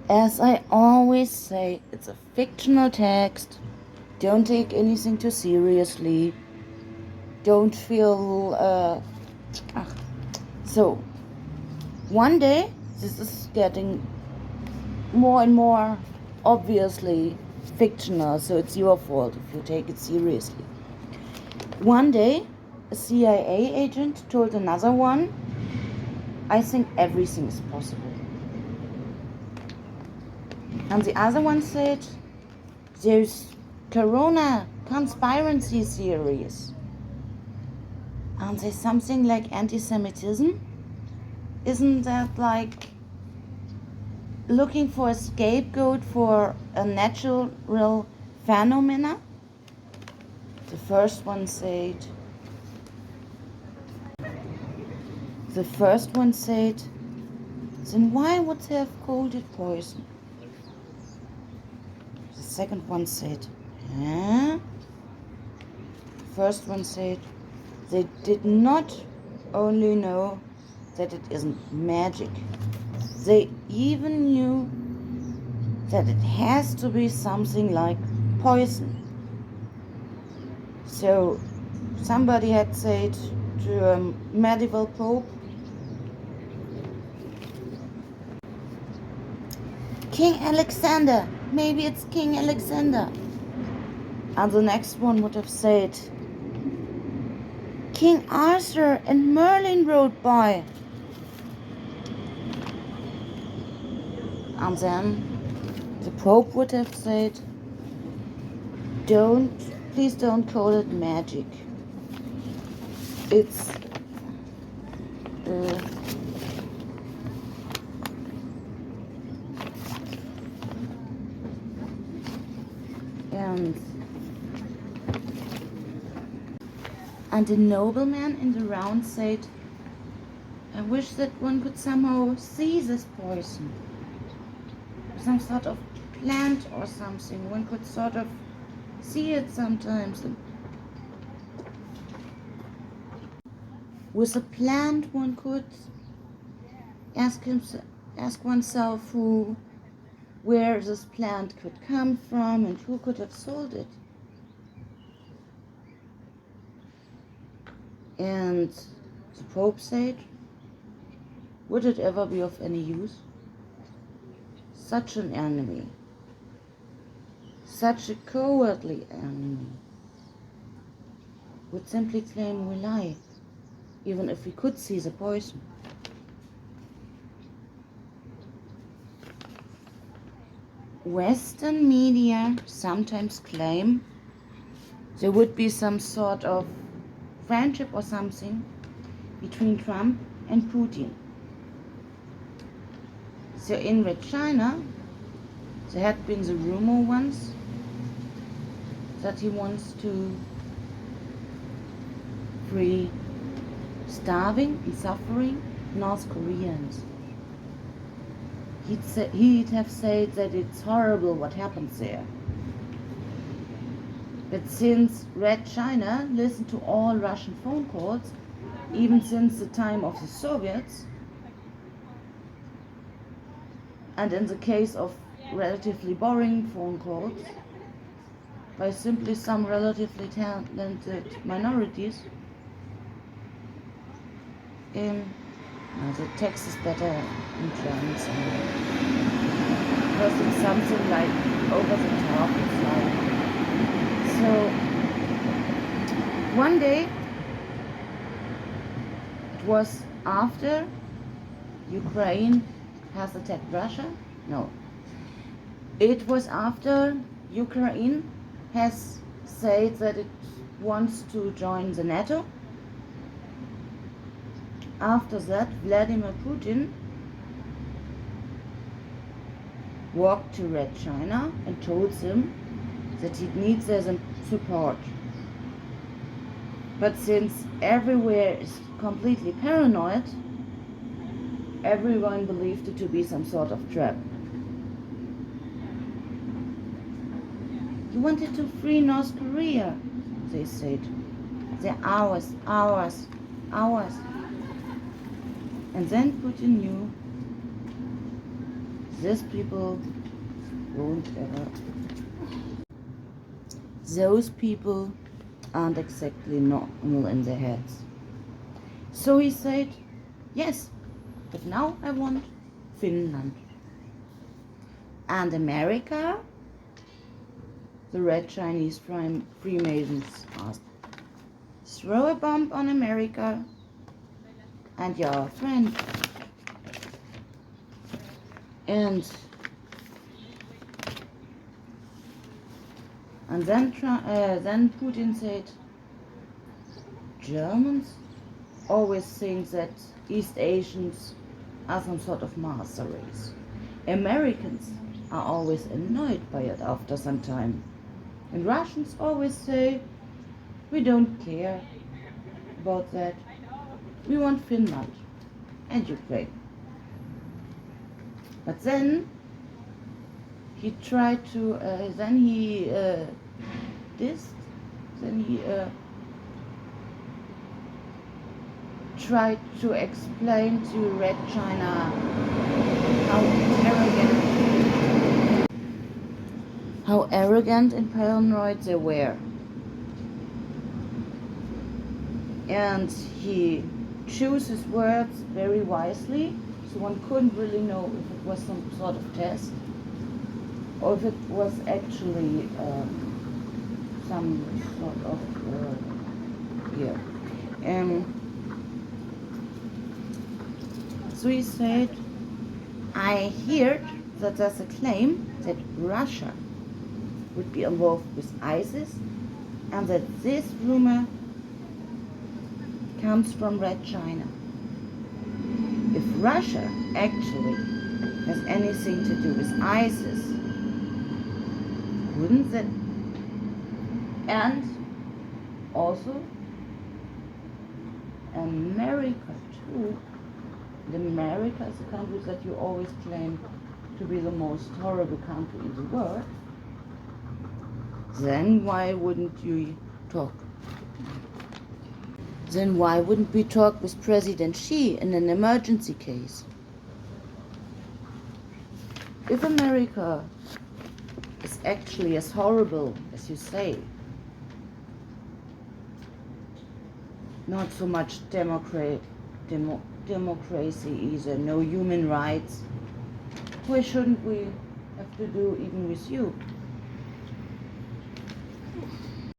As I always say, it's a fictional text. Don't take anything too seriously. Don't feel. So, one day, this is getting more and more obviously fictional, so it's your fault if you take it seriously. One day, a CIA agent told another one, I think everything is possible. And the other one said, there's Corona conspiracy theories. Aren't they something like anti-Semitism? Isn't that like looking for a scapegoat for a natural phenomena? The first one said, then why would they have called it poison? The second one said, huh? The first one said, they did not only know that it isn't magic, they even knew that it has to be something like poison. So somebody had said to a medieval pope, King Alexander, maybe it's King Alexander. And the next one would have said, King Arthur and Merlin rode by. And then the Pope would have said, please don't call it magic. It's and the nobleman in the round said, I wish that one could somehow see this poison. Some sort of plant or something. One could sort of see it sometimes. With a plant, one could ask oneself where this plant could come from and who could have sold it. And the Pope said, would it ever be of any use? Such an enemy, such a cowardly enemy, would simply claim we lie, even if we could see the poison. Western media sometimes claim there would be some sort of friendship or something between Trump and Putin. So in Red China, there had been the rumor once that he wants to free starving and suffering North Koreans. He'd have said that it's horrible what happens there. But since Red China listened to all Russian phone calls, even since the time of the Soviets, and in the case of relatively boring phone calls, by simply some relatively talented minorities, the text is better in German somewhere. Because it's something like over the top. It's like, so one day, it was after Ukraine has attacked Russia. No. It was after Ukraine has said that it wants to join the NATO. After that, Vladimir Putin walked to Red China and told them that he needs their support. But since everywhere is completely paranoid, everyone believed it to be some sort of trap. He wanted to free North Korea, they said. They're ours. And then Putin knew these people won't ever. Those people aren't exactly normal in their heads. So he said, yes, but now I want Finland. And America? The Red Chinese Freemasons asked. Throw a bomb on America and your friend. And then Putin said, Germans always think that East Asians are some sort of master race. Americans are always annoyed by it after some time. And Russians always say, we don't care about that. We want Finland and Ukraine. But then he tried to, tried to explain to Red China how arrogant and paranoid they were. And he chose his words very wisely, so one couldn't really know if it was some sort of test or if it was actually some sort of so he said, I heard that there's a claim that Russia would be involved with ISIS and that this rumor comes from Red China. If Russia actually has anything to do with ISIS, wouldn't that, and also America too. And America is a country that you always claim to be the most horrible country in the world. Then why wouldn't you talk? Then why wouldn't we talk with President Xi in an emergency case? If America is actually as horrible as you say, not so much democracy either, no human rights, why shouldn't we have to do even with you?